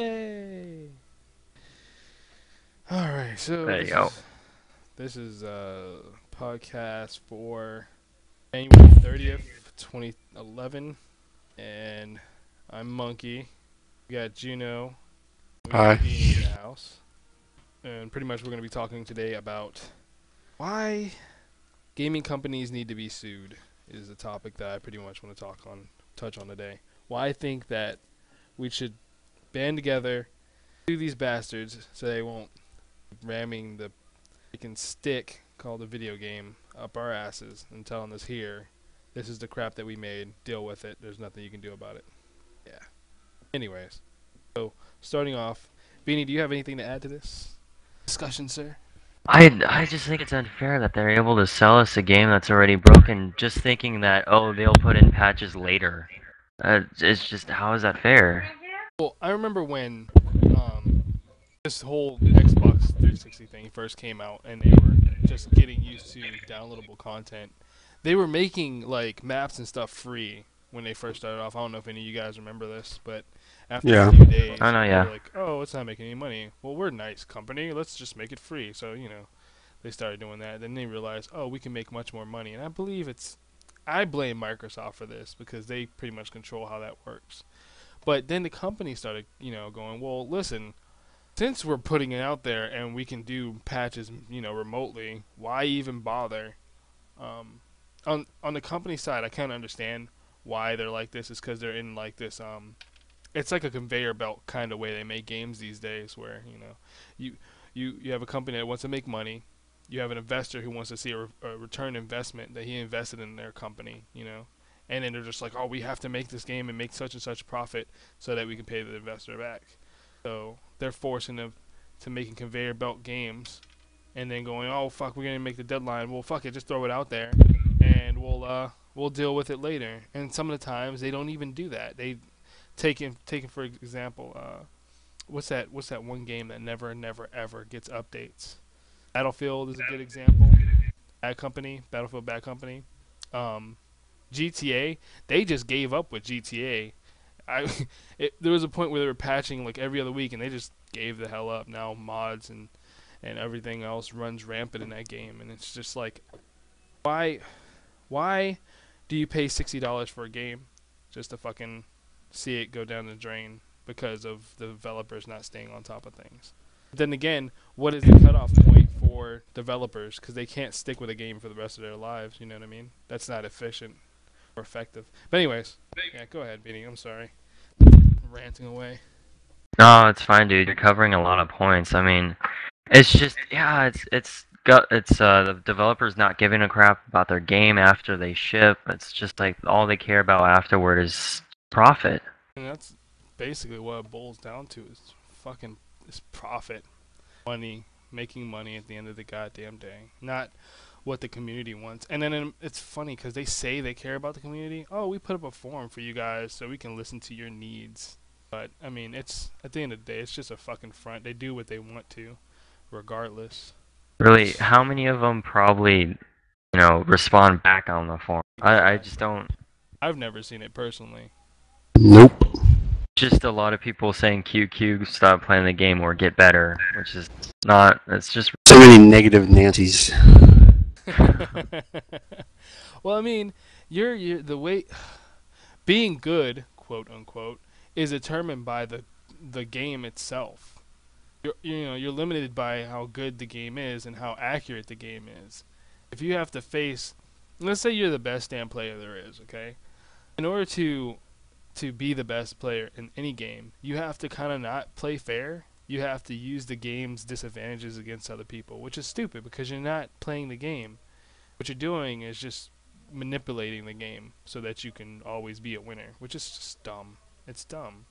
Yay! Alright, so There you go. this is podcast for January 30th, 2011, and I'm Monkey. We got Juno, we got Hi. Beanie in the house, and pretty much we're going to be talking today about why gaming companies need to be sued. Is the topic that I pretty much want to touch on today. Why I think that we should band together, sue these bastards so they won't ramming the freaking stick called a video game up our asses and telling us here, this is the crap that we made, deal with it, there's nothing you can do about it. Yeah. Anyways, so starting off, Beanie, do you have anything to add to this discussion, sir? I just think it's unfair that they're able to sell us a game that's already broken, just thinking that they'll put in patches later. It's just, how is that fair? Well, I remember when this whole Xbox 360 thing first came out and they were just getting used to downloadable content. They were making like maps and stuff free when they first started off. I don't know if any of you guys remember this, but after a Yeah. few days, I know, they yeah. were like, "Oh, it's not making any money. Well, we're a nice company. Let's just make it free." So they started doing that. Then they realized, "Oh, we can make much more money." And I blame Microsoft for this because they pretty much control how that works. But then the company started, going, "Well, listen, since we're putting it out there and we can do patches, remotely, why even bother?" Um, on the company side, I kind of understand why they're like this. Is because they're in like this. It's like a conveyor belt kind of way they make games these days, where you you have a company that wants to make money. You have an investor who wants to see a return investment that he invested in their company, and then they're just like, "Oh, we have to make this game and make such and such profit so that we can pay the investor back." So they're forcing them to making conveyor belt games, and then going, "Oh fuck, we're gonna make the deadline. Well, fuck it, just throw it out there, and we'll deal with it later." And some of the times they don't even do that. They take it for example. What's that one game that never ever gets updates? Battlefield is a good example. Battlefield Bad Company. Um, GTA, they just gave up with GTA. There was a point where they were patching like every other week, and they just gave the hell up. Now mods and everything else runs rampant in that game, and it's just like, why why do you pay $60 for a game just to fucking see it go down the drain because of the developers not staying on top of things? Then again, what is the cutoff point for developers? Because they can't stick with a game for the rest of their lives. You know what I mean? That's not efficient or effective. But anyways, yeah, go ahead, Beanie. I'm sorry, ranting away. No, it's fine, dude. You're covering a lot of points. I mean, it's just, yeah, it's the developers not giving a crap about their game after they ship. It's just like all they care about afterward is profit. And that's basically what it boils down to is fucking is profit, money, making money at the end of the goddamn day, not what the community wants. And then it's funny because they say they care about the community. Oh, we put up a forum for you guys so we can listen to your needs. But I mean, it's at the end of the day, it's just a fucking front. They do what they want to, regardless. Really, how many of them probably, respond back on the forum? I just don't. I've never seen it personally. Nope. Just a lot of people saying QQ, stop playing the game or get better, which is not. It's just. So many negative Nancy's. Well, I mean, you're the way being good, quote unquote, is determined by the game itself. You're limited by how good the game is and how accurate the game is. If you have to face, let's say you're the best damn player there is, okay? In order to be the best player in any game, you have to kind of not play fair. You have to use the game's disadvantages against other people, which is stupid because you're not playing the game. What you're doing is just manipulating the game so that you can always be a winner, which is just dumb. It's dumb.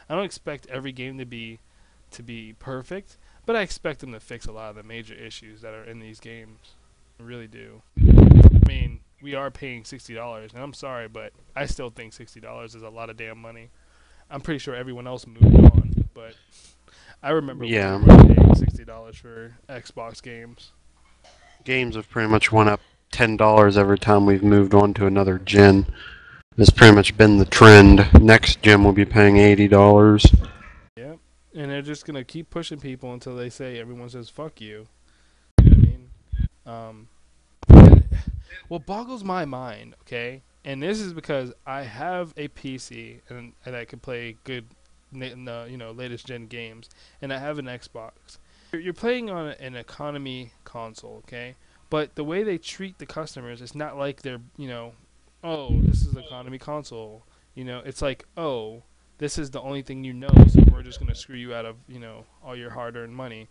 I don't expect every game to be perfect, but I expect them to fix a lot of the major issues that are in these games. I really do. I mean, we are paying $60, and I'm sorry, but I still think $60 is a lot of damn money. I'm pretty sure everyone else moved on, but I remember Yeah. when we were paying $60 for Xbox games. Games have pretty much went up $10 every time we've moved on to another gen. It's pretty much been the trend. Next gen will be paying $80. Yep. and they're just gonna keep pushing people until they say everyone says fuck you. You know what I mean? Um, and what boggles my mind, okay, and this is because I have a PC and I can play good, latest gen games, and I have an Xbox. You're playing on an economy console, okay, but the way they treat the customers is not like they're, oh, this is economy console. It's like, oh, this is the only thing you know, so we're just gonna screw you out of, all your hard-earned money.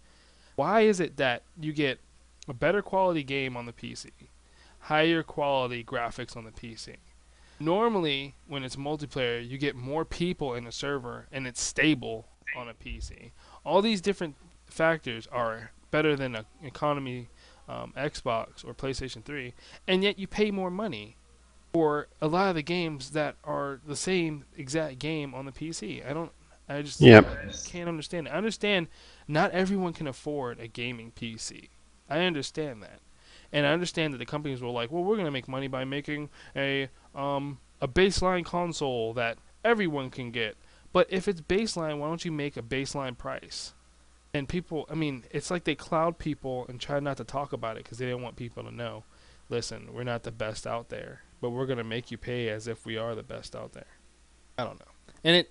Why is it that you get a better quality game on the PC, higher quality graphics on the PC? Normally, when it's multiplayer, you get more people in a server and it's stable on a PC. All these different factors are better than an economy Xbox or PlayStation 3, and yet you pay more money for a lot of the games that are the same exact game on the PC. I just Yep. can't understand it. I understand not everyone can afford a gaming PC. I understand that. And I understand that the companies were like, well, we're going to make money by making a baseline console that everyone can get. But if it's baseline, why don't you make a baseline price? And people, I mean, it's like they cloud people and try not to talk about it because they don't want people to know. Listen, we're not the best out there, but we're gonna make you pay as if we are the best out there. I don't know. And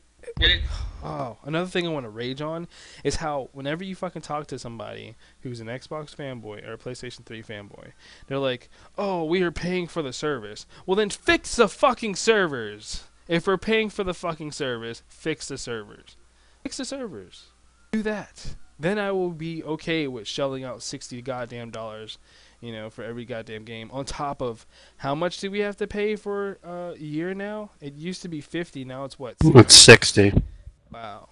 another thing I want to rage on is how whenever you fucking talk to somebody who's an Xbox fanboy or a PlayStation 3 fanboy, they're like, "Oh, we are paying for the service." Well, then fix the fucking servers. If we're paying for the fucking service, fix the servers. Fix the servers. Do that. Then I will be okay with shelling out 60 goddamn dollars, for every goddamn game. On top of how much do we have to pay for a year now? It used to be 50, now it's what, It's 60? 60. Wow.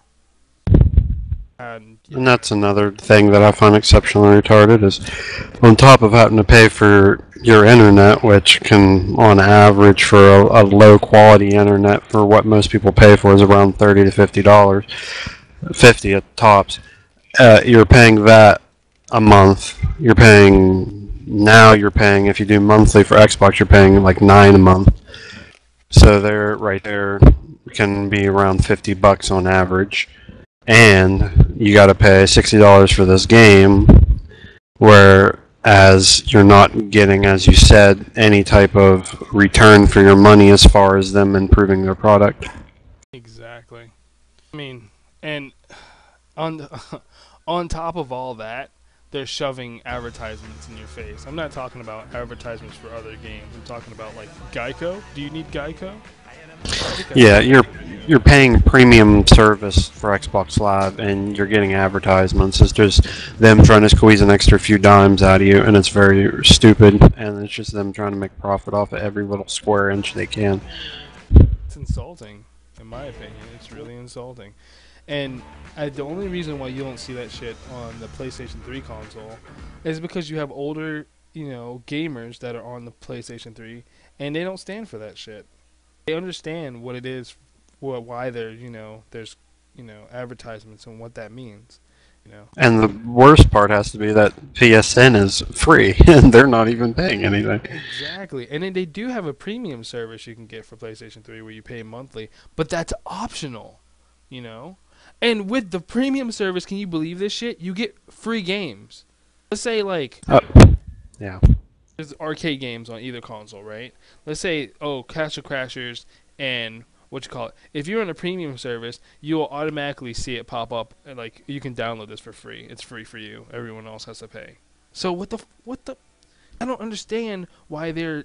And And yeah, that's another thing that I find exceptionally retarded is on top of having to pay for your internet, which can, on average, for a low quality internet for what most people pay for is around $30 to $50, 50 at tops. You're paying that a month. You're paying if you do monthly for Xbox, you're paying like 9 a month. So there, right there, can be around $50 on average, and you got to pay $60 for this game, whereas you're not getting, as you said, any type of return for your money as far as them improving their product. exactly. I mean, and on on top of all that, they're shoving advertisements in your face. I'm not talking about advertisements for other games. I'm talking about like Geico. Do you need Geico? Yeah, Geico. you're paying premium service for Xbox Live, and you're getting advertisements. It's just them trying to squeeze an extra few dimes out of you, and it's very stupid. And it's just them trying to make profit off of every little square inch they can. It's insulting, in my opinion. It's really insulting. And the only reason why you don't see that shit on the PlayStation 3 console is because you have older, gamers that are on the PlayStation 3, and they don't stand for that shit. They understand what it is, why there's, advertisements and what that means. You know. And the worst part has to be that PSN is free, and they're not even paying anything. Exactly. And then they do have a premium service you can get for PlayStation 3 where you pay monthly, but that's optional, you know? And with the premium service, can you believe this shit? You get free games. Let's say like Uh, yeah. there's arcade games on either console, right? Let's say Castle Crashers and what you call it. If you're on a premium service, you'll automatically see it pop up and like you can download this for free. It's free for you. Everyone else has to pay. So what the I don't understand why their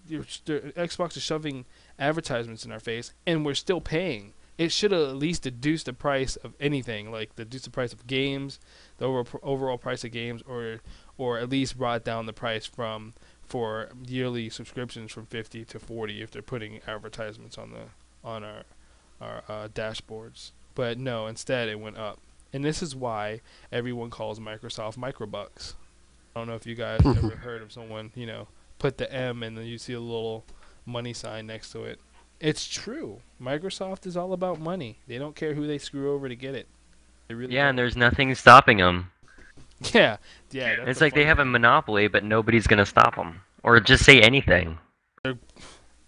Xbox is shoving advertisements in our face and we're still paying. It should have at least deduced the price of anything, like deduce the price of games, the overall price of games, or at least brought down the price for yearly subscriptions from 50 to 40 if they're putting advertisements on our dashboards. But no, instead it went up, and this is why everyone calls Microsoft microbucks. I don't know if you guys ever heard of someone, put the M and then you see a little money sign next to it. It's true. Microsoft is all about money. They don't care who they screw over to get it. They really Yeah, and don't. there's nothing stopping them. Yeah, yeah, that's It's the like they funny have a thing. monopoly, but nobody's gonna stop them or just say anything. They're,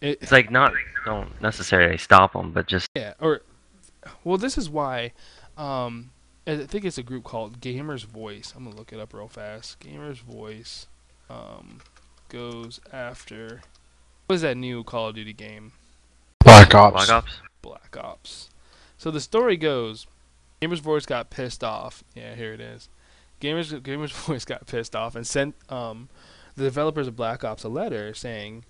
it, It's like not don't necessarily stop them, but just yeah, or well, this is why. I think it's a group called Gamers Voice. I'm gonna look it up real fast. Gamers Voice um, goes after what is that new Call of Duty game? Black Black Ops. Ops. Black Ops. So the story goes, Gamers Voice got pissed off. Yeah, here it is. Gamers Voice got pissed off and sent the developers of Black Ops a letter saying,